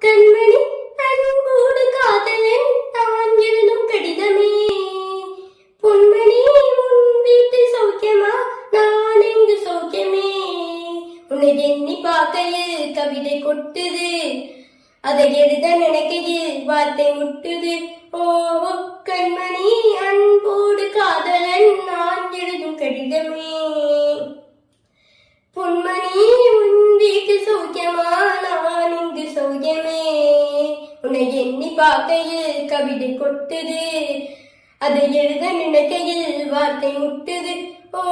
கண்மணி அன்போடு காதலன் நான் எழுதும் கடிதமே. பொன்மணி உன் வீட்டு சௌக்கியமா, நான் எங்கு சௌக்கியமே. உன்னை எண்ணி பார்க்கையில் கவிதை கொட்டுது, அதை எழுத நினைக்கையில் வார்த்தை முட்டுது. ஓ கண்மணி அன்போடு காதலன் நான் எழுதும் கடிதமே. பொன்மணி உன் வீட்டு சௌக்கியமா, நான் இங்கு சௌக்கியமே. உன்னை எண்ணி பார்க்கையில் கவிதை கொட்டுது, அதை எழுத நினைக்கையில் வார்த்தை முட்டுது. ஓ